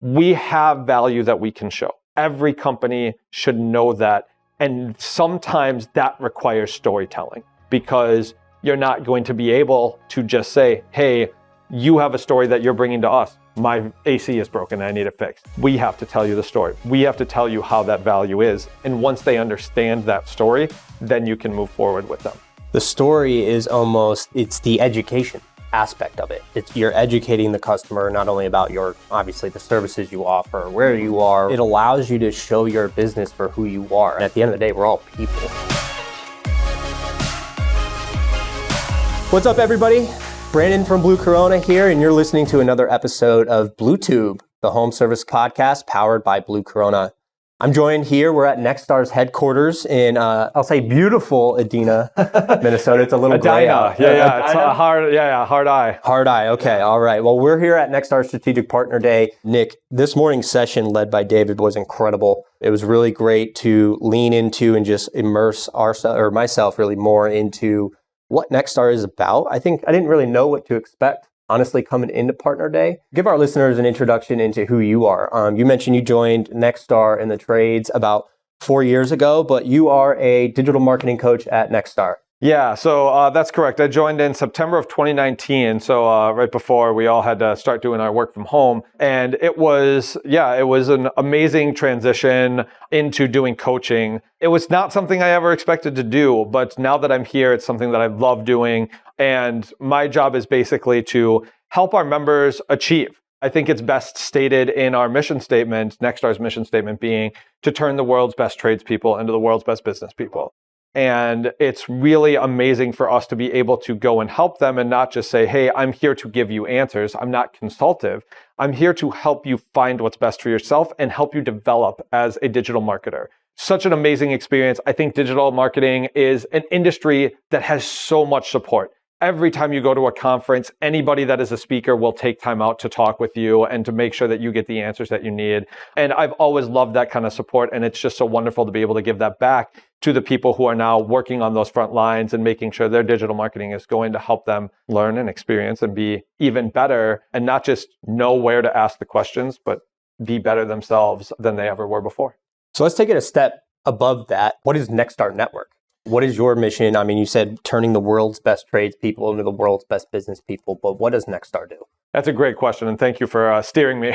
we have value that we can show. Every company should know that. And sometimes that requires storytelling, because you're not going to be able to just say, hey, you have a story that you're bringing to us. My AC is broken, I need it fixed. We have to tell you the story. We have to tell you how that value is. And once they understand that story, then you can move forward with them. The story is it's the education aspect of it. You're educating the customer not only about obviously the services you offer, where you are. It allows you to show your business for who you are. And at the end of the day, we're all people. What's up, everybody? Brandon from Blue Corona here, and you're listening to another episode of BlueTube, the home service podcast powered by Blue Corona. I'm joined here. We're at Nexstar's headquarters in, I'll say, beautiful Edina, Minnesota. It's a little gray out. Yeah. It's a hard eye. Hard eye. Okay. All right. Well, we're here at Nexstar Strategic Partner Day. Nick, this morning's session led by David was incredible. It was really great to lean into and just immerse myself really more into what Nexstar is about. I think I didn't really know what to expect, honestly, coming into Partner Day. Give our listeners an introduction into who you are. You mentioned you joined Nexstar in the trades about 4 years ago, but you are a digital marketing coach at Nexstar. Yeah, so that's correct. I joined in September of 2019, so right before we all had to start doing our work from home. And it was an amazing transition into doing coaching. It was not something I ever expected to do, but now that I'm here, it's something that I love doing. And my job is basically to help our members achieve. I think it's best stated in our mission statement, Nexstar's mission statement being to turn the world's best tradespeople into the world's best business people. And it's really amazing for us to be able to go and help them and not just say, hey, I'm here to give you answers. I'm not consultative. I'm here to help you find what's best for yourself and help you develop as a digital marketer. Such an amazing experience. I think digital marketing is an industry that has so much support. Every time you go to a conference, anybody that is a speaker will take time out to talk with you and to make sure that you get the answers that you need. And I've always loved that kind of support. And it's just so wonderful to be able to give that back to the people who are now working on those front lines and making sure their digital marketing is going to help them learn and experience and be even better, and not just know where to ask the questions, but be better themselves than they ever were before. So let's take it a step above that. What is Nexstar Network? What is your mission? I mean, you said turning the world's best tradespeople into the world's best business people, but what does Nexstar do? That's a great question, and thank you for steering me.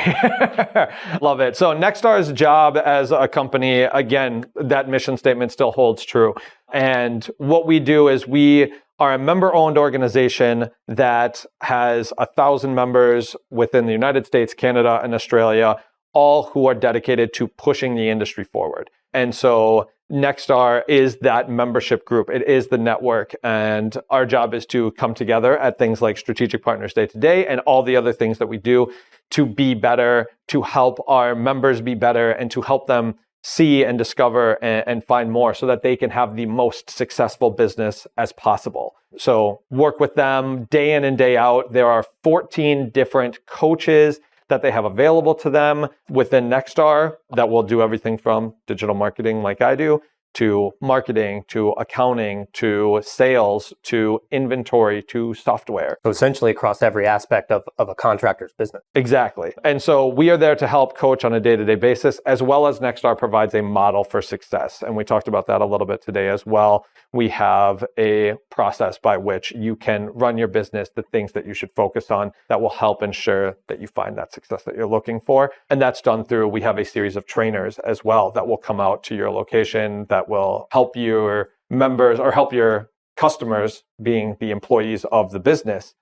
Love it. So Nexstar's job as a company, again, that mission statement still holds true. And what we do is we are a member-owned organization that has 1,000 members within the United States, Canada, and Australia, all who are dedicated to pushing the industry forward. And so Nexstar is that membership group. It is the network. And our job is to come together at things like Strategic Partners Day today and all the other things that we do to be better, to help our members be better, and to help them see and discover and find more so that they can have the most successful business as possible. So work with them day in and day out. There are 14 different coaches that they have available to them within Nexstar that will do everything from digital marketing like I do, to marketing, to accounting, to sales, to inventory, to software. So essentially across every aspect of a contractor's business. Exactly. And so we are there to help coach on a day-to-day basis, as well as Nexstar provides a model for success. And we talked about that a little bit today as well. We have a process by which you can run your business, the things that you should focus on that will help ensure that you find that success that you're looking for. And that's done through, we have a series of trainers as well that will come out to your location that will help your members or help your customers, being the employees of the business,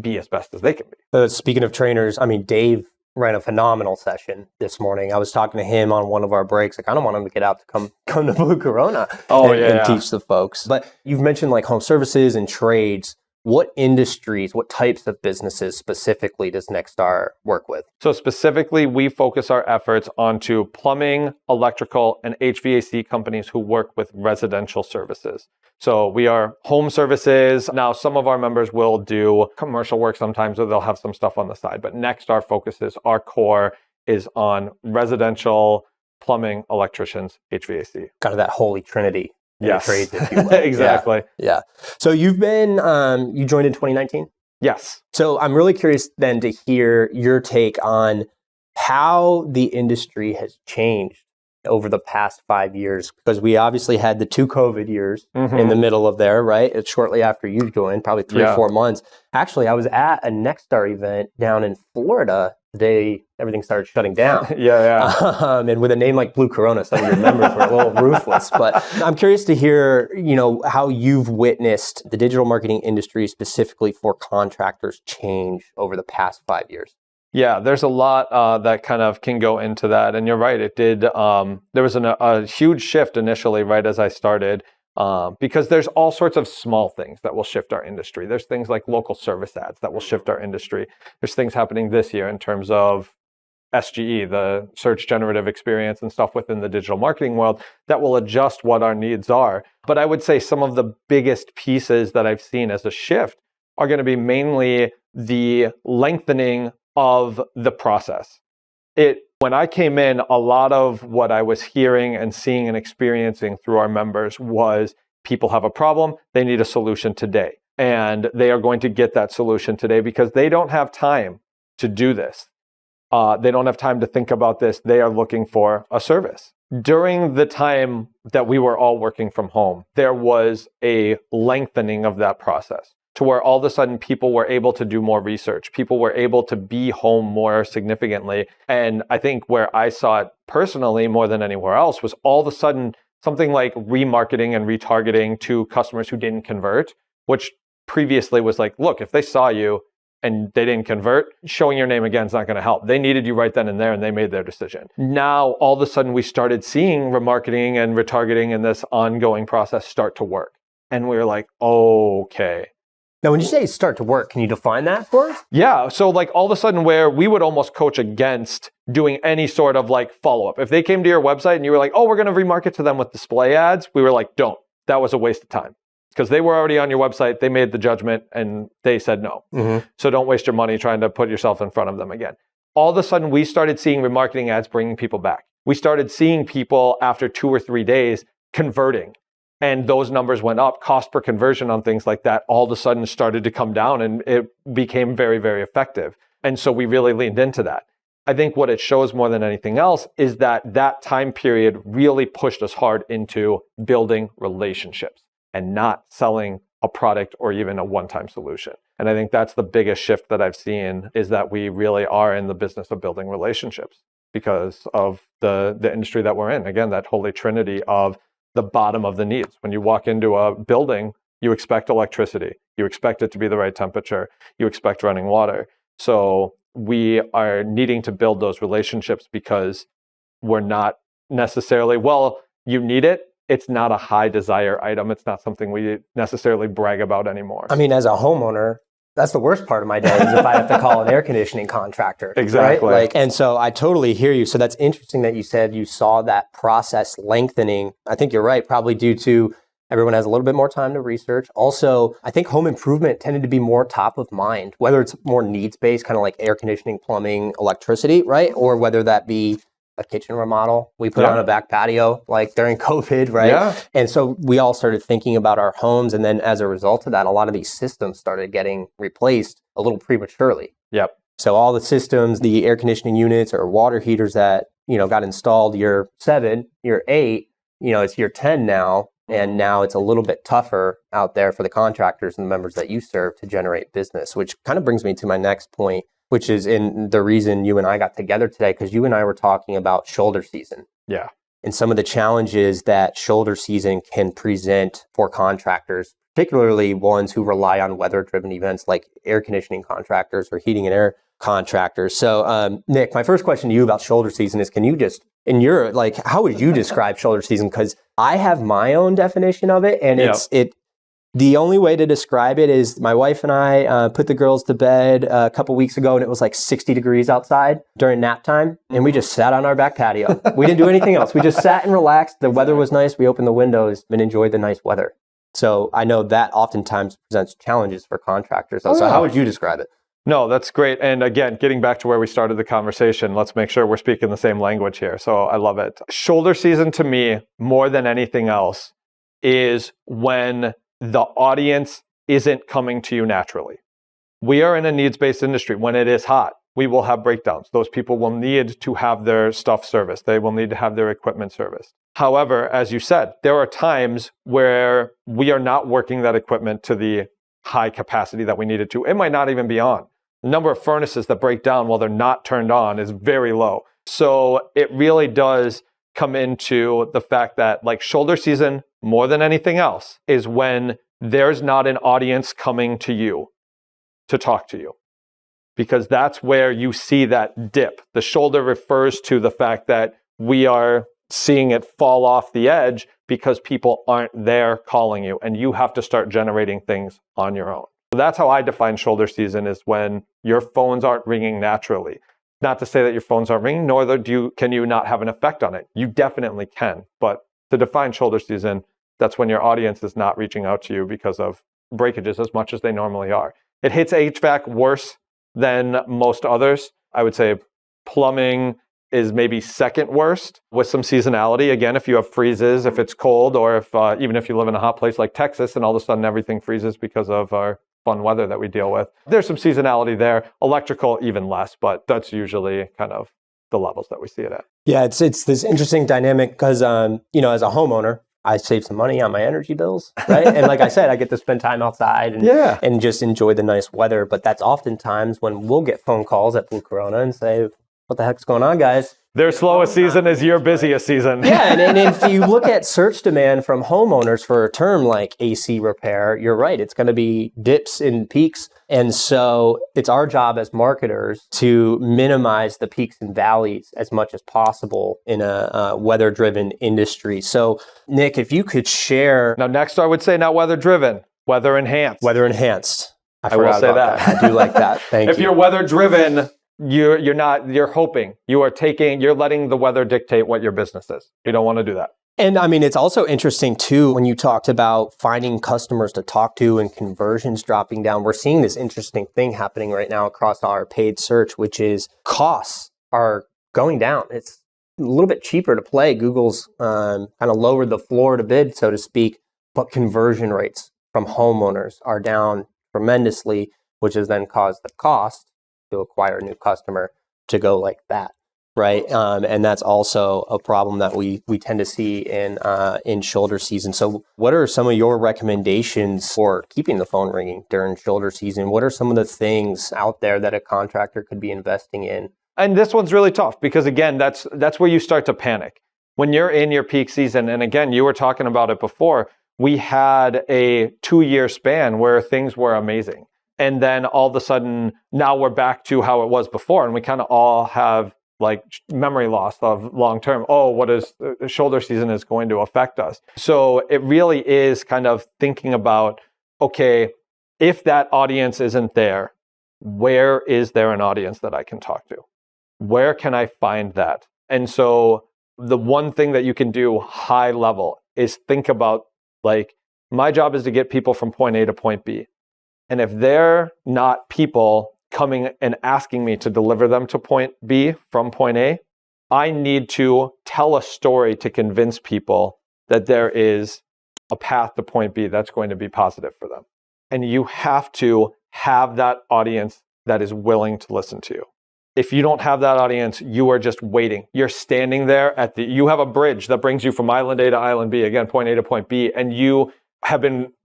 be as best as they can be. Speaking of trainers, I mean, Dave ran a phenomenal session this morning. I was talking to him on one of our breaks. Like, I don't want him to get out to come to Blue Corona and teach the folks. But you've mentioned like home services and trades. What industries, what types of businesses specifically does Nexstar work with? So specifically, we focus our efforts onto plumbing, electrical, and HVAC companies who work with residential services. So we are home services. Now, some of our members will do commercial work sometimes, or they'll have some stuff on the side. But Nexstar focuses, our core is on residential, plumbing, electricians, HVAC. Kind of that holy trinity. Yes, trades, if you will. Exactly. Yeah. So you've been, you joined in 2019? Yes. So I'm really curious then to hear your take on how the industry has changed over the past 5 years, because we obviously had the 2 COVID years in the middle of there, right? It's shortly after you joined, probably 3 or 4 months. Actually, I was at a Nexstar event down in Florida the day everything started shutting down. And with a name like Blue Corona, some of your members were a little ruthless. But I'm curious to hear, how you've witnessed the digital marketing industry specifically for contractors change over the past 5 years. Yeah, there's a lot that kind of can go into that. And you're right, it did. There was a huge shift initially, right as I started, because there's all sorts of small things that will shift our industry. There's things like local service ads that will shift our industry. There's things happening this year in terms of SGE, the search generative experience and stuff within the digital marketing world that will adjust what our needs are. But I would say some of the biggest pieces that I've seen as a shift are going to be mainly the lengthening of the process. When I came in, a lot of what I was hearing and seeing and experiencing through our members was people have a problem, they need a solution today. And they are going to get that solution today because they don't have time to do this. They don't have time to think about this. They are looking for a service. During the time that we were all working from home, there was a lengthening of that process, to where all of a sudden people were able to do more research. People were able to be home more significantly. And I think where I saw it personally more than anywhere else was all of a sudden something like remarketing and retargeting to customers who didn't convert, which previously was like, look, if they saw you and they didn't convert, showing your name again is not going to help. They needed you right then and there, and they made their decision. Now, all of a sudden, we started seeing remarketing and retargeting and this ongoing process start to work. And we were like, okay. Now, when you say start to work, can you define that for us? Yeah. So like all of a sudden where we would almost coach against doing any sort of like follow-up. If they came to your website and you were like, oh, we're going to remarket to them with display ads, we were like, don't. That was a waste of time. Because they were already on your website, they made the judgment and they said no. So don't waste your money trying to put yourself in front of them again. All of a sudden, we started seeing remarketing ads bringing people back. We started seeing people after 2 or 3 days converting. And those numbers went up. Cost per conversion on things like that all of a sudden started to come down, and it became very, very effective. And so we really leaned into that. I think what it shows more than anything else is that that time period really pushed us hard into building relationships and not selling a product or even a one-time solution. And I think that's the biggest shift that I've seen, is that we really are in the business of building relationships because of the industry that we're in. Again, that holy trinity of the bottom of the needs. When you walk into a building, you expect electricity. You expect it to be the right temperature. You expect running water. So we are needing to build those relationships because we're not necessarily, well, you need it. It's not a high desire item. It's not something we necessarily brag about anymore. I mean, as a homeowner, that's the worst part of my day is if I have to call an air conditioning contractor. Exactly. Right? And so I totally hear you. So that's interesting that you said you saw that process lengthening. I think you're right, probably due to everyone has a little bit more time to research. Also, I think home improvement tended to be more top of mind, whether it's more needs-based, kind of like air conditioning, plumbing, electricity, right? Or whether that be a kitchen remodel we put on a back patio like during COVID, right? Yeah. And so we all started thinking about our homes. And then as a result of that, a lot of these systems started getting replaced a little prematurely. Yep. So all the systems, the air conditioning units or water heaters that, got installed year 7, year 8, it's year 10 now. And now it's a little bit tougher out there for the contractors and the members that you serve to generate business, which kind of brings me to my next point, which is in the reason you and I got together today, because you and I were talking about shoulder season. Yeah. And some of the challenges that shoulder season can present for contractors, particularly ones who rely on weather-driven events like air conditioning contractors or heating and air contractors. So, Nick, my first question to you about shoulder season is, can you just, how would you describe shoulder season? Because I have my own definition of it, and the only way to describe it is my wife and I put the girls to bed a couple weeks ago, and it was like 60 degrees outside during nap time, and we just sat on our back patio. We didn't do anything else. We just sat and relaxed. The weather was nice. We opened the windows and enjoyed the nice weather. So I know that oftentimes presents challenges for contractors. So how would you describe it? No, that's great. And again, getting back to where we started the conversation, let's make sure we're speaking the same language here. So I love it. Shoulder season to me, more than anything else, is when the audience isn't coming to you naturally. We are in a needs-based industry. When it is hot, we will have breakdowns. Those people will need to have their stuff serviced. They will need to have their equipment serviced. However, as you said, there are times where we are not working that equipment to the high capacity that we needed to. It might not even be on. The number of furnaces that break down while they're not turned on is very low. So it really does come into the fact that like shoulder season, more than anything else, is when there's not an audience coming to you to talk to you. Because that's where you see that dip. The shoulder refers to the fact that we are seeing it fall off the edge because people aren't there calling you, and you have to start generating things on your own. So that's how I define shoulder season, is when your phones aren't ringing naturally. Not to say that your phones aren't ringing, nor can you not have an effect on it. You definitely can. But to define shoulder season, that's when your audience is not reaching out to you because of breakages as much as they normally are. It hits HVAC worse than most others. I would say plumbing is maybe second worst with some seasonality. Again, if you have freezes, if it's cold, or if even if you live in a hot place like Texas and all of a sudden everything freezes because of our fun weather that we deal with, there's some seasonality there. Electrical, even less, but that's usually kind of the levels that we see it at. Yeah, it's this interesting dynamic because, as a homeowner, I save some money on my energy bills, right? And like I said, I get to spend time outside and just enjoy the nice weather. But that's oftentimes when we'll get phone calls at Blue Corona and say, what the heck's going on, guys? Their slowest season is your busiest season. Yeah, and if you look at search demand from homeowners for a term like AC repair, you're right. It's going to be dips and peaks. And so it's our job as marketers to minimize the peaks and valleys as much as possible in a weather-driven industry. So, Nick, if you could share... Now, Nexstar would say not weather-driven, weather-enhanced. Weather-enhanced. I will say that. I do like that. Thank you. If you're weather-driven... You're hoping. You're letting the weather dictate what your business is. You don't want to do that. And I mean, it's also interesting too, when you talked about finding customers to talk to and conversions dropping down. We're seeing this interesting thing happening right now across our paid search, which is costs are going down. It's a little bit cheaper to play. Google's kind of lowered the floor to bid, so to speak, but conversion rates from homeowners are down tremendously, which has then caused the cost to acquire a new customer to go like that, right? And that's also a problem that we tend to see in shoulder season. So what are some of your recommendations for keeping the phone ringing during shoulder season? What are some of the things out there that a contractor could be investing in? And this one's really tough because, again, that's where you start to panic. When you're in your peak season, and again, you were talking about it before, we had a 2-year span where things were amazing. And then all of a sudden, now we're back to how it was before. And we kind of all have like memory loss of long term. Oh, what is shoulder season is going to affect us. So it really is kind of thinking about, okay, if that audience isn't there, where is there an audience that I can talk to? Where can I find that? And so the one thing that you can do high level is think about, like, my job is to get people from point A to point B. And if they're not people coming and asking me to deliver them to point B from point A, I need to tell a story to convince people that there is a path to point B that's going to be positive for them. And you have to have that audience that is willing to listen to you. If you don't have that audience, you are just waiting. You're standing there you have a bridge that brings you from island A to island B, again, point A to point B, and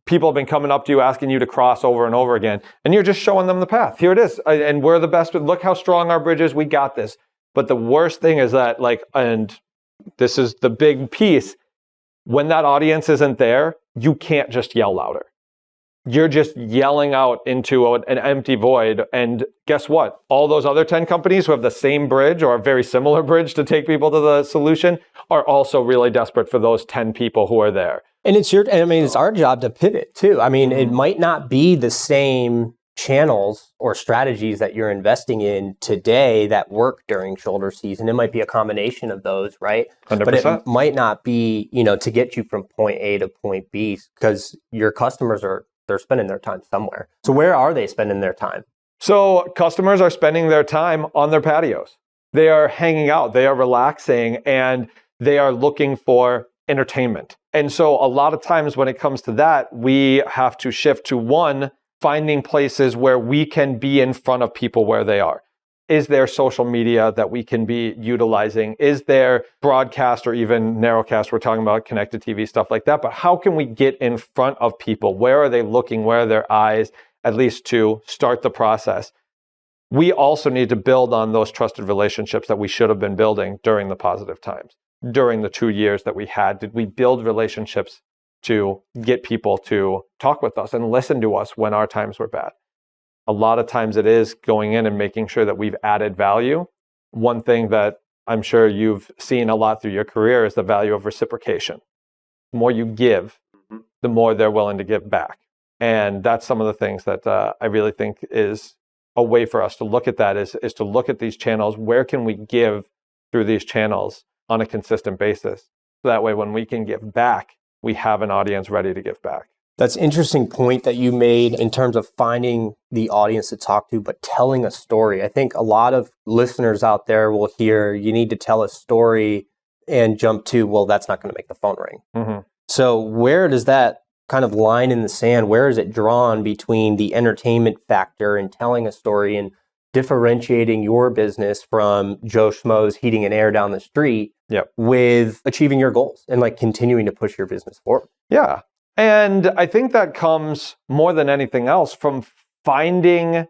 people have been coming up to you asking you to cross over and over again, and you're just showing them the path. Here it is, and we're the best. Look how strong our bridge is. We got this. But the worst thing is that, and this is the big piece, when that audience isn't there, you can't just yell louder. You're just yelling out into an empty void. And guess what? All those other 10 companies who have the same bridge or a very similar bridge to take people to the solution are also really desperate for those 10 people who are there. And it's our job to pivot too. I mean, it might not be the same channels or strategies that you're investing in today that work during shoulder season. It might be a combination of those, right? 100%. But it might not be, to get you from point A to point B, because your customers they're spending their time somewhere. So where are they spending their time? So customers are spending their time on their patios. They are hanging out, they are relaxing, and they are looking for entertainment. And so a lot of times when it comes to that, we have to shift to, one, finding places where we can be in front of people where they are. Is there social media that we can be utilizing? Is there broadcast or even narrowcast? We're talking about connected TV, stuff like that. But how can we get in front of people? Where are they looking? Where are their eyes? At least to start the process. We also need to build on those trusted relationships that we should have been building during the positive times. During the 2 years that we had, did we build relationships to get people to talk with us and listen to us when our times were bad? A lot of times it is going in and making sure that we've added value. One thing that I'm sure you've seen a lot through your career is the value of reciprocation. The more you give, the more they're willing to give back. And that's some of the things that I really think is a way for us to look at that is to look at these channels. Where can we give through these channels on a consistent basis? So that way when we can give back, we have an audience ready to give back. That's an interesting point that you made in terms of finding the audience to talk to, but telling a story. I think a lot of listeners out there will hear you need to tell a story and jump to, well, that's not going to make the phone ring. Mm-hmm. So where does that kind of line in the sand, where is it drawn between the entertainment factor and telling a story and differentiating your business from Joe Schmo's heating and air down the street with achieving your goals and like continuing to push your business forward? Yeah. And I think that comes more than anything else from finding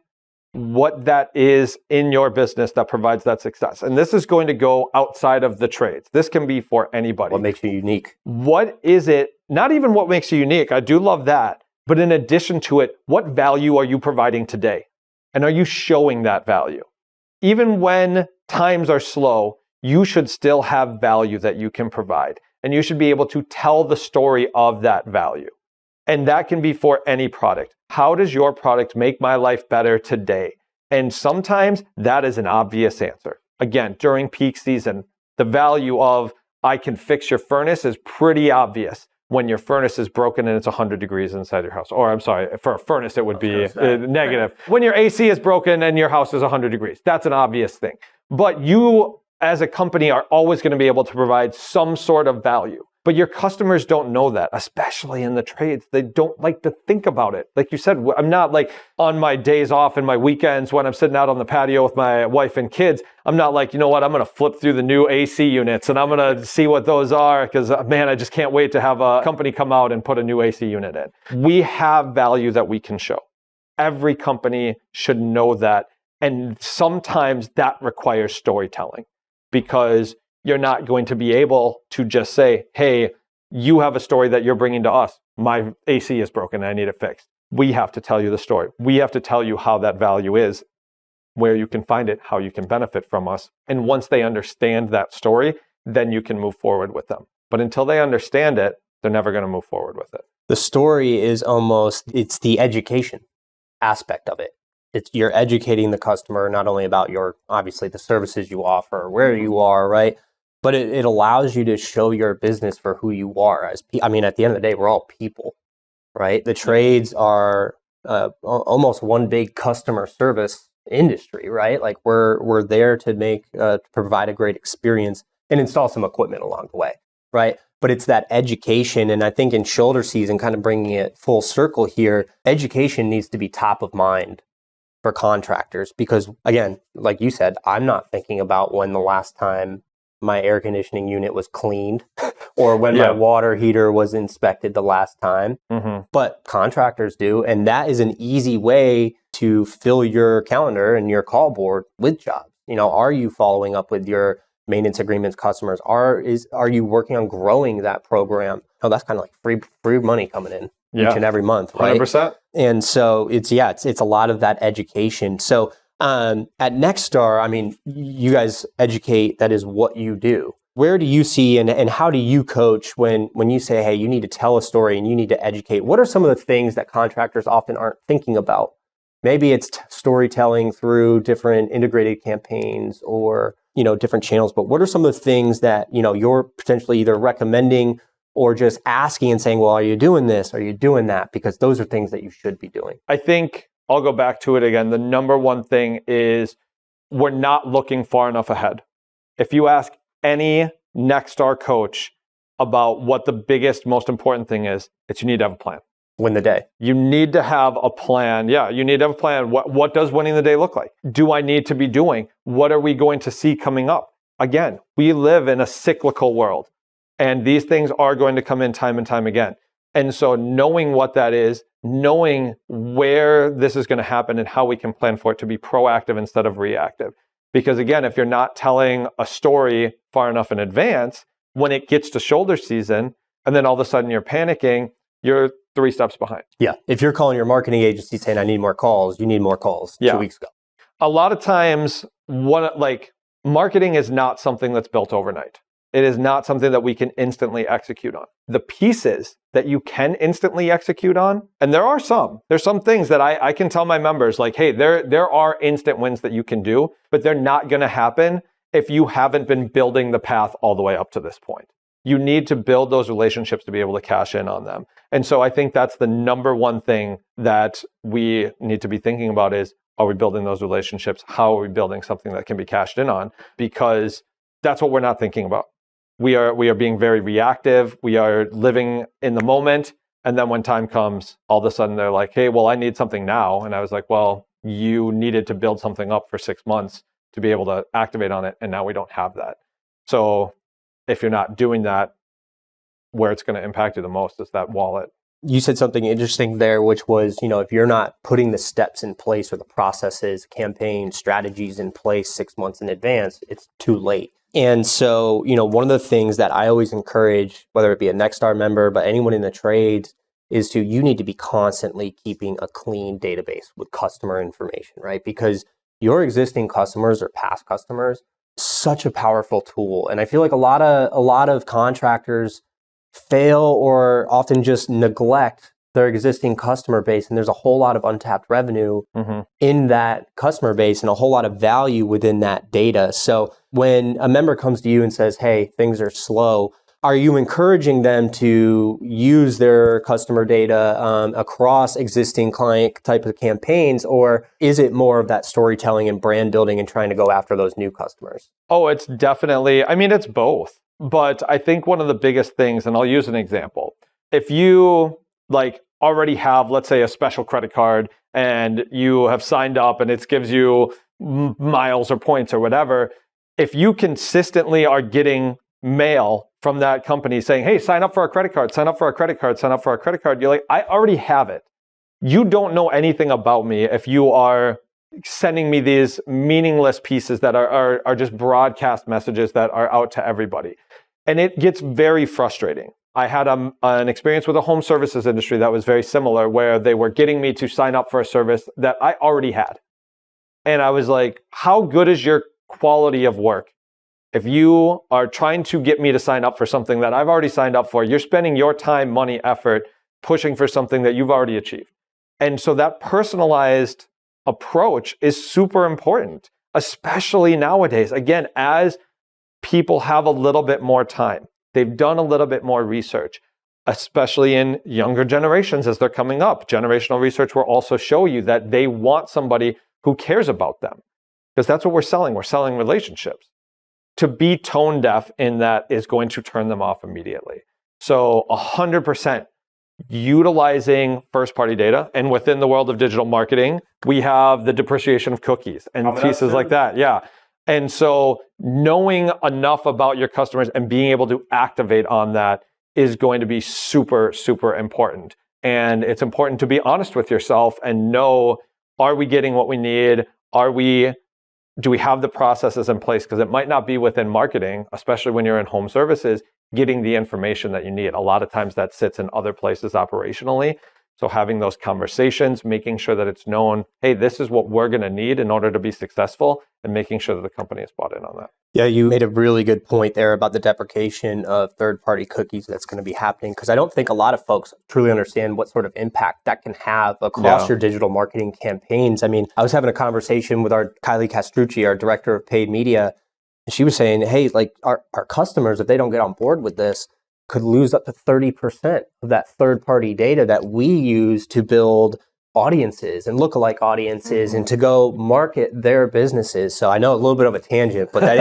what that is in your business that provides that success. And this is going to go outside of the trades. This can be for anybody. What makes you unique? What is it? Not even what makes you unique. I do love that. But in addition to it, what value are you providing today? And are you showing that value? Even when times are slow, you should still have value that you can provide. And you should be able to tell the story of that value. And that can be for any product. How does your product make my life better today? And sometimes that is an obvious answer. Again, during peak season, the value of I can fix your furnace is pretty obvious when your furnace is broken and it's 100 degrees inside your house. Or I'm sorry, for a furnace, it would be negative. When your AC is broken and your house is 100 degrees, that's an obvious thing. But you as a company are always going to be able to provide some sort of value. But your customers don't know that, especially in the trades. They don't like to think about it. Like you said, I'm not like on my days off and my weekends when I'm sitting out on the patio with my wife and kids, I'm not like, you know what, I'm going to flip through the new AC units and I'm going to see what those are because, man, I just can't wait to have a company come out and put a new AC unit in. We have value that we can show. Every company should know that. And sometimes that requires storytelling. Because you're not going to be able to just say, hey, you have a story that you're bringing to us. My AC is broken and I need it fixed. We have to tell you the story. We have to tell you how that value is, where you can find it, how you can benefit from us. And once they understand that story, then you can move forward with them. But until they understand it, they're never going to move forward with it. The story is it's the education aspect of it. You're educating the customer not only about obviously the services you offer, where you are, right? But it allows you to show your business for who you are. At the end of the day, we're all people, right? The trades are almost one big customer service industry, right? Like we're there to provide a great experience and install some equipment along the way, right? But it's that education. And I think in shoulder season, kind of bringing it full circle here, education needs to be top of mind for contractors because, again, like you said, I'm not thinking about when the last time my air conditioning unit was cleaned or when my water heater was inspected the last time. Mm-hmm. But contractors do. And that is an easy way to fill your calendar and your call board with jobs. Are you following up with your maintenance agreements customers? Are you working on growing that program? Oh, that's kind of like free money coming in each and every month, right? 100%. And so it's a lot of that education. So at Nexstar, you guys educate, that is what you do. Where do you see and how do you coach when you say, hey, you need to tell a story and you need to educate? What are some of the things that contractors often aren't thinking about? Maybe it's storytelling through different integrated campaigns or, different channels. But what are some of the things that, you're potentially either recommending or just asking and saying, well, are you doing this? Are you doing that? Because those are things that you should be doing. I think I'll go back to it again. The number one thing is we're not looking far enough ahead. If you ask any Nexstar coach about what the biggest, most important thing is, it's you need to have a plan. win the day. You need to have a plan. Yeah, you need to have a plan. What does winning the day look like? Do I need to be doing? What are we going to see coming up? Again, we live in a cyclical world, and these things are going to come in time and time again. And so knowing what that is, knowing where this is going to happen and how we can plan for it to be proactive instead of reactive. Because again, if you're not telling a story far enough in advance, when it gets to shoulder season, and then all of a sudden you're panicking, you're 3 steps behind. Yeah. If you're calling your marketing agency saying, I need more calls, you need more calls 2 weeks ago. A lot of times, marketing is not something that's built overnight. It is not something that we can instantly execute on. The pieces that you can instantly execute on, and there's some things that I can tell my members, like, hey, there are instant wins that you can do, but they're not going to happen if you haven't been building the path all the way up to this point. You need to build those relationships to be able to cash in on them. And so I think that's the number one thing that we need to be thinking about is, are we building those relationships? How are we building something that can be cashed in on? Because that's what we're not thinking about. We are being very reactive. We are living in the moment. And then when time comes, all of a sudden they're like, hey, well, I need something now. And I was like, well, you needed to build something up for 6 months to be able to activate on it. And now we don't have that. So if you're not doing that, where it's going to impact you the most is that wallet. You said something interesting there, which was, if you're not putting the steps in place or the processes, campaign strategies in place 6 months in advance, it's too late. And so, one of the things that I always encourage, whether it be a Nexstar member, but anyone in the trades, is you need to be constantly keeping a clean database with customer information, right? Because your existing customers or past customers, such a powerful tool. And I feel like a lot of contractors fail or often just neglect their existing customer base. And there's a whole lot of untapped revenue in that customer base and a whole lot of value within that data. So when a member comes to you and says, hey, things are slow, are you encouraging them to use their customer data across existing client type of campaigns? Or is it more of that storytelling and brand building and trying to go after those new customers? Oh, it's definitely, it's both. But I think one of the biggest things, and I'll use an example. If you already have, let's say, a special credit card and you have signed up and it gives you miles or points or whatever, if you consistently are getting mail from that company saying, hey, sign up for our credit card, sign up for our credit card, sign up for our credit card, you're like, I already have it. You don't know anything about me if you are sending me these meaningless pieces that are just broadcast messages that are out to everybody. And it gets very frustrating. I had an experience with a home services industry that was very similar, where they were getting me to sign up for a service that I already had. And I was like, how good is your quality of work? If you are trying to get me to sign up for something that I've already signed up for, you're spending your time, money, effort pushing for something that you've already achieved. And so that personalized approach is super important, especially nowadays. Again, as people have a little bit more time, they've done a little bit more research, especially in younger generations as they're coming up. Generational research will also show you that they want somebody who cares about them, because that's what we're selling. We're selling relationships. To be tone deaf in that is going to turn them off immediately. So 100% utilizing first-party data. And within the world of digital marketing, we have the depreciation of cookies and pieces like that. Yeah. And so knowing enough about your customers and being able to activate on that is going to be super, super important. And it's important to be honest with yourself and know, are we getting what we need? Do we have the processes in place? Because it might not be within marketing, especially when you're in home services, getting the information that you need. A lot of times that sits in other places operationally. So having those conversations, making sure that it's known, hey, this is what we're going to need in order to be successful, and making sure that the company is bought in on that. Yeah, you made a really good point there about the deprecation of third-party cookies that's going to be happening, because I don't think a lot of folks truly understand what sort of impact that can have across your digital marketing campaigns. I was having a conversation with our Kylie Castrucci, our director of paid media, and she was saying, hey, our customers, if they don't get on board with this, could lose up to 30% of that third-party data that we use to build audiences and lookalike audiences and to go market their businesses. So I know a little bit of a tangent, but it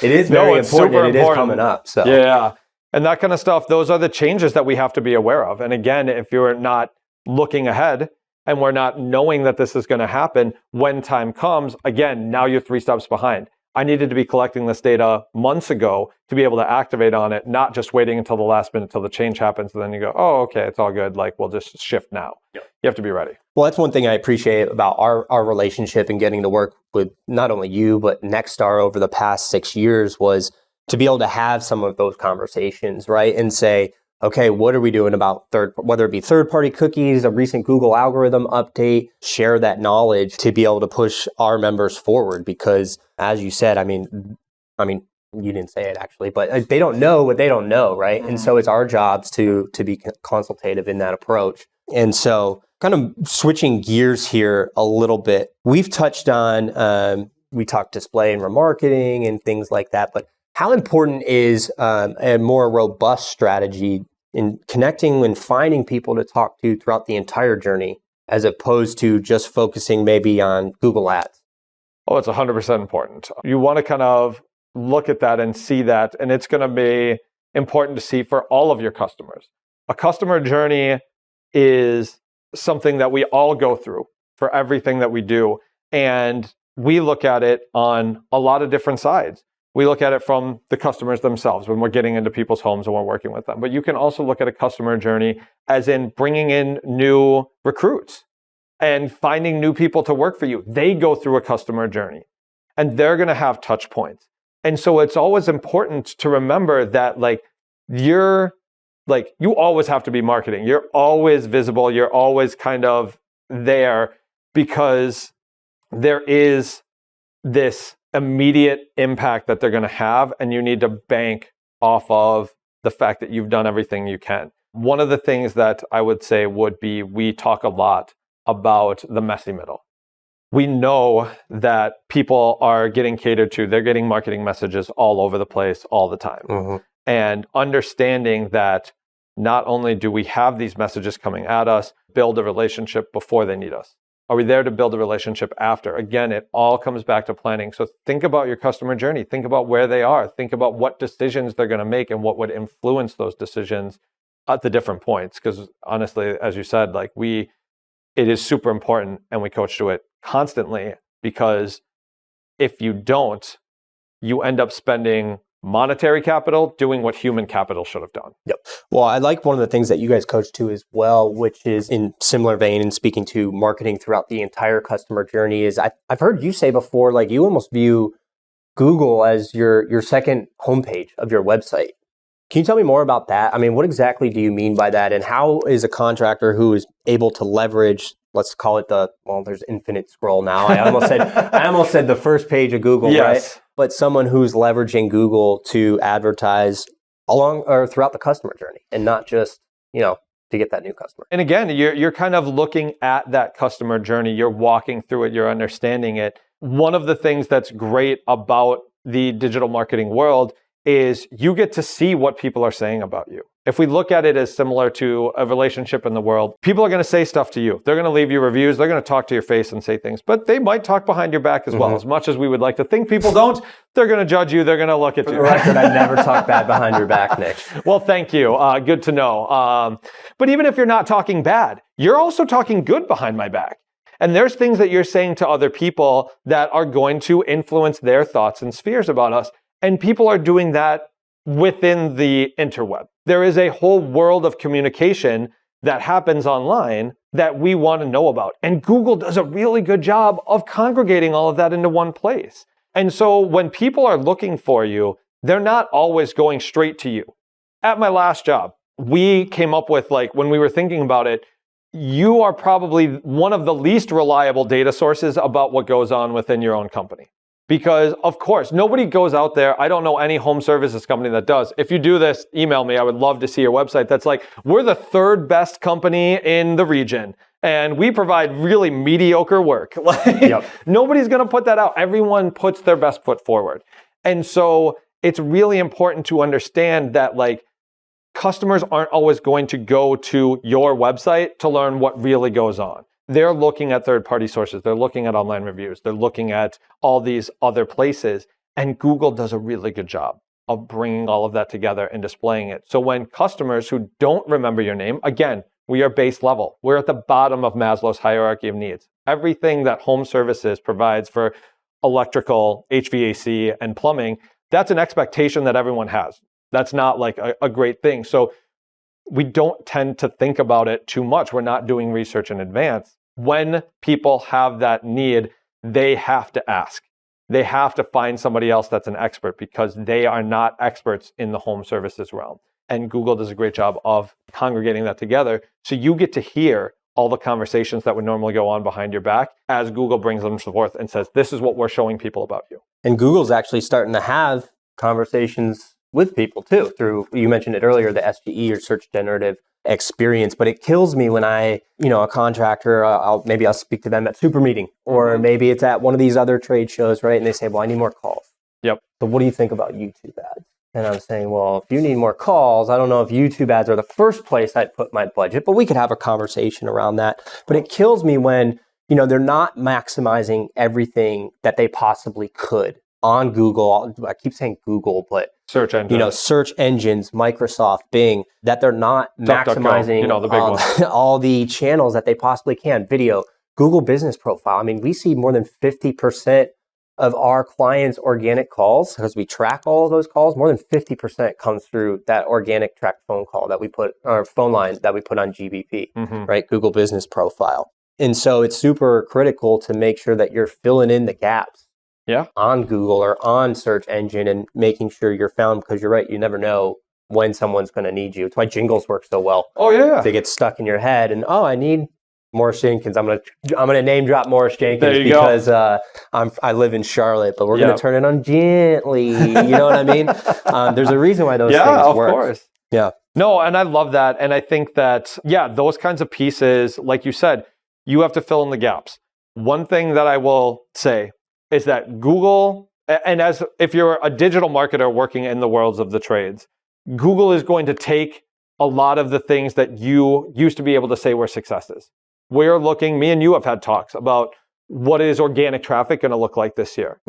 is very important, and it is coming up. So yeah, and that kind of stuff, those are the changes that we have to be aware of. And again, if you're not looking ahead and we're not knowing that this is going to happen when time comes, again, now you're 3 steps behind. I needed to be collecting this data months ago to be able to activate on it, not just waiting until the last minute till the change happens. And then you go, oh, okay, it's all good. Like, we'll just shift now. Yep. You have to be ready. Well, that's one thing I appreciate about our relationship and getting to work with not only you, but Nexstar over the past 6 years was to be able to have some of those conversations, right? And say, okay, what are we doing about whether it be third-party cookies, a recent Google algorithm update, share that knowledge to be able to push our members forward. Because as you said, I mean, you didn't say it actually, but they don't know what they don't know, right? And so it's our jobs to be consultative in that approach. And so kind of switching gears here a little bit, we've touched on, we talked display and remarketing and things like that, but how important is a more robust strategy in connecting and finding people to talk to throughout the entire journey, as opposed to just focusing maybe on Google Ads? Oh, it's 100% important. You want to kind of look at that and see that, and it's going to be important to see for all of your customers. A customer journey is something that we all go through for everything that we do, and we look at it on a lot of different sides. We look at it from the customers themselves when we're getting into people's homes and we're working with them. But you can also look at a customer journey as in bringing in new recruits and finding new people to work for you. They go through a customer journey and they're going to have touch points. And so it's always important to remember that you always have to be marketing. You're always visible. You're always kind of there because there is this immediate impact that they're going to have, and you need to bank off of the fact that you've done everything you can. One of the things that I would say would be, we talk a lot about the messy middle. We know that people are getting catered to. They're getting marketing messages all over the place all the time. Mm-hmm. And understanding that not only do we have these messages coming at us, build a relationship before they need us. Are we there to build a relationship after? Again, it all comes back to planning. So think about your customer journey. Think about where they are. Think about what decisions they're going to make and what would influence those decisions at the different points. Because honestly, as you said, it is super important, and we coach to it constantly, because if you don't, you end up spending monetary capital doing what human capital should have done. Yep. Well, I like one of the things that you guys coach to as well, which is in similar vein and speaking to marketing throughout the entire customer journey, is I've heard you say before, you almost view Google as your second homepage of your website. Can you tell me more about that? I mean, what exactly do you mean by that? And how is a contractor who is able to leverage, let's call it there's infinite scroll now. I almost said the first page of Google, yes. Right? But someone who's leveraging Google to advertise along or throughout the customer journey, and not just, to get that new customer. And again, you're kind of looking at that customer journey. You're walking through it. You're understanding it. One of the things that's great about the digital marketing world is you get to see what people are saying about you. If we look at it as similar to a relationship in the world, people are going to say stuff to you. They're going to leave you reviews. They're going to talk to your face and say things, but they might talk behind your back as well. Mm-hmm. As much as we would like to think people don't, they're going to judge you. They're going to look at you. For the record, I never talk bad behind your back, Nick. Well, thank you. Good to know. But even if you're not talking bad, you're also talking good behind my back. And there's things that you're saying to other people that are going to influence their thoughts and spheres about us. And people are doing that within the interweb. There is a whole world of communication that happens online that we want to know about. And Google does a really good job of congregating all of that into one place. And so when people are looking for you, they're not always going straight to you. At my last job, we came up with, when we were thinking about it, you are probably one of the least reliable data sources about what goes on within your own company. Because, of course, nobody goes out there. I don't know any home services company that does. If you do this, email me. I would love to see your website. That's we're the third best company in the region, and we provide really mediocre work. Yep. Nobody's going to put that out. Everyone puts their best foot forward. And so it's really important to understand that, customers aren't always going to go to your website to learn what really goes on. They're looking at third-party sources. They're looking at online reviews. They're looking at all these other places. And Google does a really good job of bringing all of that together and displaying it. So when customers who don't remember your name, again, We are base level. We're at the bottom of Maslow's hierarchy of needs. Everything that home services provides for electrical, HVAC, and plumbing, that's an expectation that everyone has. That's not like a great thing. So we don't tend to think about it too much. We're not doing research in advance. When people have that need, they have to ask. They have to find somebody else that's an expert because they are not experts in the home services realm. And Google does a great job of congregating that together. So you get to hear all the conversations that would normally go on behind your back as Google brings them forth and says, this is what we're showing people about you. And Google's actually starting to have conversations with people too, through, you mentioned it earlier, the SGE or search generative experience. But it kills me when a contractor, maybe I'll speak to them at Super Meeting, or maybe it's at one of these other trade shows, right? And they say, well, I need more calls. Yep. So what do you think about YouTube ads? And I'm saying, well, if you need more calls, I don't know if YouTube ads are the first place I'd put my budget, but we could have a conversation around that. But it kills me when, they're not maximizing everything that they possibly could on Google. I keep saying Google, but search engines, search engines, Microsoft, Bing, that they're not maximizing the big ones. all the channels that they possibly can. Video, Google Business Profile. I mean, we see more than 50% of our clients' organic calls, because we track all of those calls, more than 50% comes through that organic tracked phone call that we put, or phone line that we put on GBP, right? Google Business Profile. And so it's super critical to make sure that you're filling in the gaps on Google or on search engine and making sure you're found, because you're right, you never know when someone's going to need you. It's why jingles work so well. Oh, yeah. They get stuck in your head and, I need Morris Jenkins. I'm gonna name drop Morris Jenkins because I live in Charlotte, but we're gonna turn it on gently. You know what I mean? There's a reason why those things work. Yeah, of course. Yeah. No, and I love that, and I think that those kinds of pieces, like you said, you have to fill in the gaps. One thing that I will say is that Google, and if you're a digital marketer working in the worlds of the trades, Google is going to take a lot of the things that you used to be able to say were successes. We're looking, me and you have had talks about what is organic traffic going to look like this year.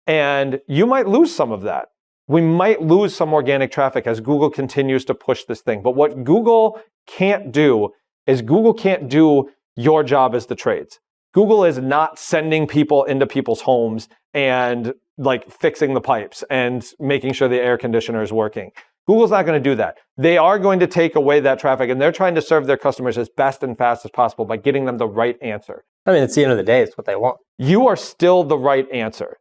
And you might lose some of that. We might lose some organic traffic as Google continues to push this thing. But what Google can't do is Google can't do your job as the trades. Google is not sending people into people's homes and like fixing the pipes and making sure the air conditioner is working. Google's not going to do that. They are going to take away that traffic, and they're trying to serve their customers as best and fast as possible by getting them the right answer. I mean, at the end of the day, it's what they want. You are still the right answer.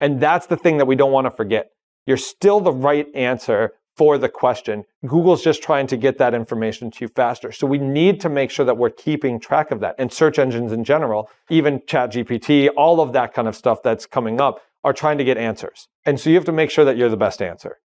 And that's the thing that we don't want to forget. You're still the right answer for the question. Google's just trying to get that information to you faster. So we need to make sure that we're keeping track of that. And search engines in general, even ChatGPT, all of that kind of stuff that's coming up, are trying to get answers. And so you have to make sure that you're the best answer.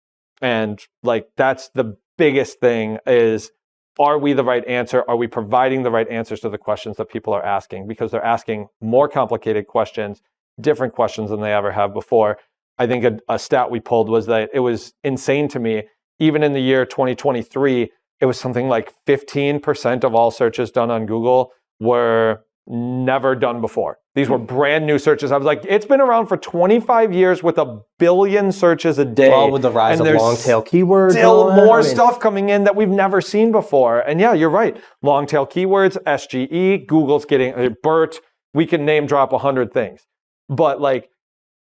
And like, that's the biggest thing is, are we the right answer? Are we providing the right answers to the questions that people are asking? Because they're asking more complicated questions, different questions than they ever have before. I think a stat we pulled was that it was insane to me. Even in the year 2023, it was something like 15% of all searches done on Google were never done before. These were brand new searches. I was like, it's been around for 25 years with 1 billion searches a day. Well, with the rise of long tail keywords. Still more stuff coming in that we've never seen before. And yeah, you're right. Long tail keywords, SGE, Google's getting, BERT, we can name drop 100 things. But like,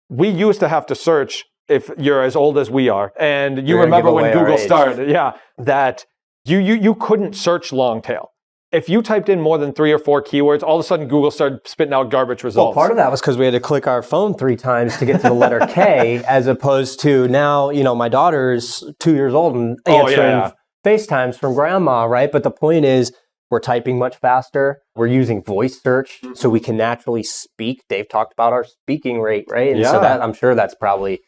we used to have to search, if you're as old as we are, and you remember when Google started, that you couldn't search long tail. If you typed in more than 3 or 4 keywords, all of a sudden Google started spitting out garbage results. Well, part of that was because we had to click our phone 3 times to get to the letter K, as opposed to now, my daughter's 2 years old and answering FaceTimes from grandma, right? But the point is, we're typing much faster. We're using voice search so we can naturally speak. Dave talked about our speaking rate, right? And so that, I'm sure that's probably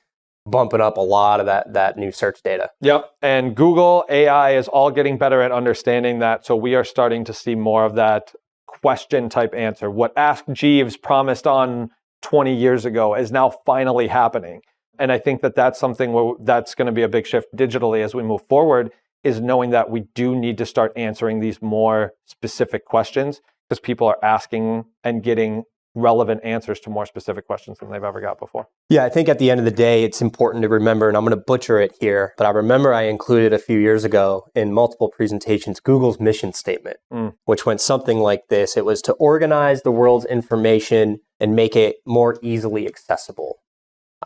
bumping up a lot of that new search data. Yep. And Google AI is all getting better at understanding that. So we are starting to see more of that question type answer. What Ask Jeeves promised on 20 years ago is now finally happening. And I think that that's something that's going to be a big shift digitally as we move forward, is knowing that we do need to start answering these more specific questions because people are asking and getting relevant answers to more specific questions than they've ever got before. Yeah, I think at the end of the day, it's important to remember, and I'm going to butcher it here, but I remember I included a few years ago in multiple presentations, Google's mission statement, which went something like this. It was to organize the world's information and make it more easily accessible.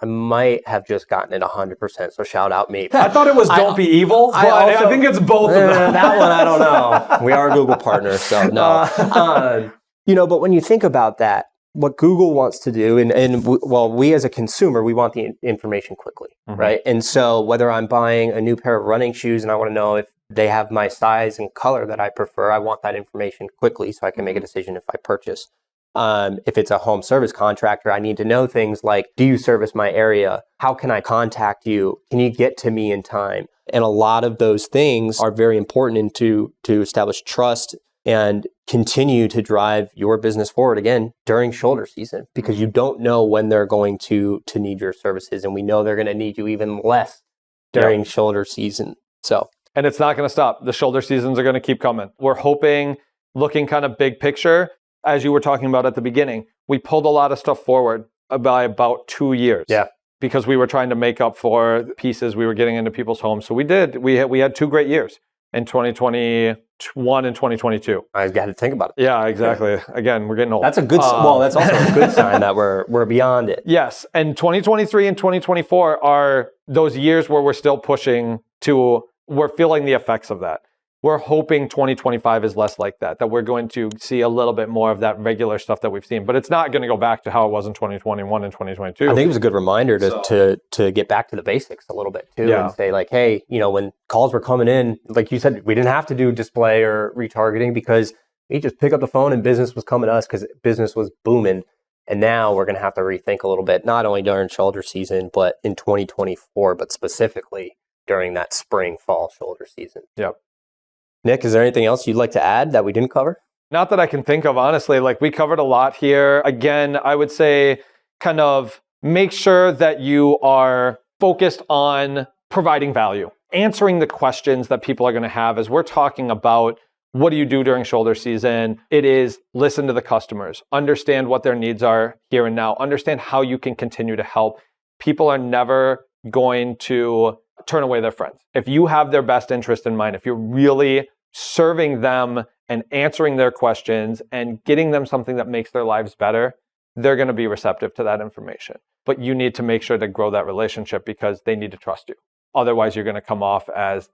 I might have just gotten it 100%, so shout out me. I thought it was don't be evil, but I think it's both of them. That one, I don't know. We are a Google partner, so no. But when you think about that, what Google wants to do, we as a consumer, we want the information quickly, right? And so whether I'm buying a new pair of running shoes and I want to know if they have my size and color that I prefer, I want that information quickly so I can make a decision if I purchase. If it's a home service contractor, I need to know things like, do you service my area? How can I contact you? Can you get to me in time? And a lot of those things are very important to establish trust and continue to drive your business forward, again, during shoulder season, because you don't know when they're going to need your services. And we know they're going to need you even less during shoulder season. And it's not going to stop. The shoulder seasons are going to keep coming. We're hoping, looking kind of big picture, as you were talking about at the beginning, we pulled a lot of stuff forward by about 2 years. Yeah. Because we were trying to make up for pieces we were getting into people's homes. So we did. We had 2 great years in 2021 and 2022. I got to think about it. Yeah, exactly. Again, we're getting old. That's a good. That's also a good sign that we're beyond it. Yes, and 2023 and 2024 are those years where we're still pushing to. We're feeling the effects of that. We're hoping 2025 is less like that we're going to see a little bit more of that regular stuff that we've seen. But it's not going to go back to how it was in 2021 and 2022. I think it was a good reminder to get back to the basics a little bit too, and say like, hey, when calls were coming in, like you said, we didn't have to do display or retargeting because we just pick up the phone and business was coming to us because business was booming. And now we're going to have to rethink a little bit, not only during shoulder season, but in 2024, but specifically during that spring, fall shoulder season. Yep. Nick, is there anything else you'd like to add that we didn't cover? Not that I can think of, honestly. Like, we covered a lot here. Again, I would say kind of make sure that you are focused on providing value, answering the questions that people are going to have as we're talking about what do you do during shoulder season. It is listen to the customers, understand what their needs are here and now, understand how you can continue to help. People are never going to turn away their friends. If you have their best interest in mind, if you're really serving them and answering their questions and getting them something that makes their lives better, they're going to be receptive to that information. But you need to make sure to grow that relationship because they need to trust you. Otherwise, you're going to come off as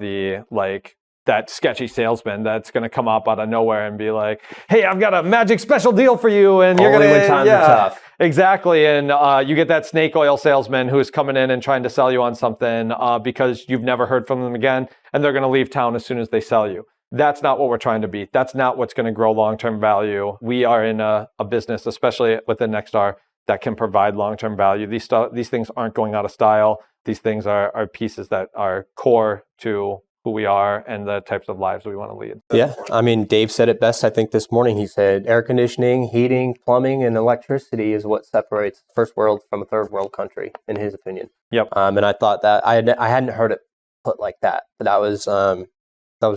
that sketchy salesman that's going to come up out of nowhere and be like, hey, I've got a magic special deal for you. And you're going to, when times are tough. Exactly. And you get that snake oil salesman who's coming in and trying to sell you on something because you've never heard from them again. And they're going to leave town as soon as they sell you. That's not what we're trying to be. That's not what's going to grow long-term value. We are in a business, especially within Nexstar, that can provide long-term value. These things aren't going out of style. These things are pieces that are core to who we are and the types of lives we want to lead. Yeah. I mean, Dave said it best, I think, this morning. He said air conditioning, heating, plumbing, and electricity is what separates first world from a third world country, in his opinion. Yep. And I thought that I hadn't heard it put like that, but that was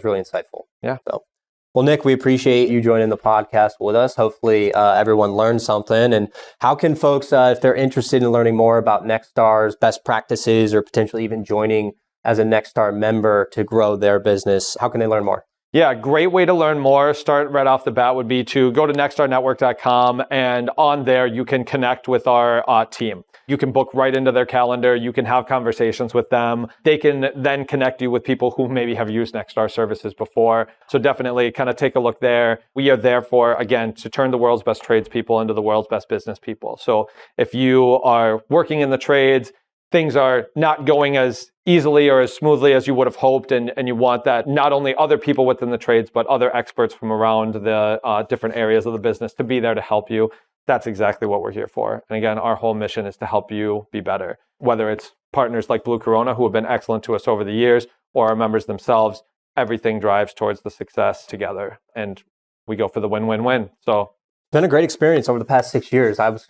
really insightful. Yeah. So, well, Nick, we appreciate you joining the podcast with us. Hopefully everyone learned something. And how can folks, if they're interested in learning more about Nexstar's best practices or potentially even joining as a Nexstar member to grow their business, how can they learn more? Yeah, great way to learn more. Start right off the bat would be to go to nexstarnetwork.com, and on there you can connect with our team. You can book right into their calendar. You can have conversations with them. They can then connect you with people who maybe have used Nexstar services before. So definitely kind of take a look there. We are there for, again, to turn the world's best tradespeople into the world's best business people. So if you are working in the trades, things are not going as easily or as smoothly as you would have hoped, and you want that not only other people within the trades, but other experts from around the different areas of the business to be there to help you. That's exactly what we're here for. And again, our whole mission is to help you be better, whether it's partners like Blue Corona, who have been excellent to us over the years, or our members themselves. Everything drives towards the success together, and we go for the win-win-win. So it's been a great experience over the past 6 years. I was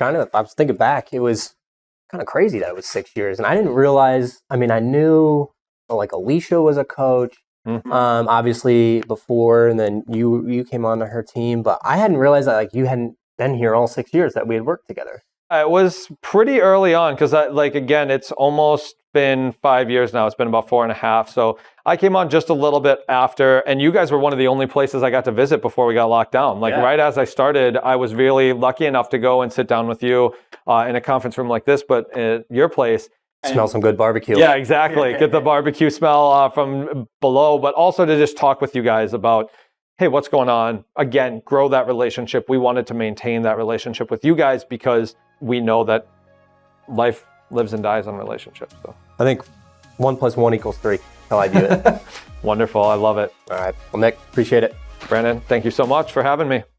thinking back, it was kind of crazy that it was 6 years. And I didn't realize, I knew like Alicia was a coach, obviously before, and then you came onto her team, but I hadn't realized that like you hadn't been here all 6 years that we had worked together. It was pretty early on because, again, it's almost been 5 years now. It's been about 4.5. So I came on just a little bit after, and you guys were one of the only places I got to visit before we got locked down. Right as I started, I was really lucky enough to go and sit down with you in a conference room like this, but at your place. Smell some good barbecue. Yeah, exactly. Get the barbecue smell from below, but also to just talk with you guys about, hey, what's going on? Again, grow that relationship. We wanted to maintain that relationship with you guys because we know that life lives and dies on relationships. So I think 1 + 1 = 3. That's how I view it. Wonderful. I love it. All right. Well, Nick, appreciate it. Brandon, thank you so much for having me.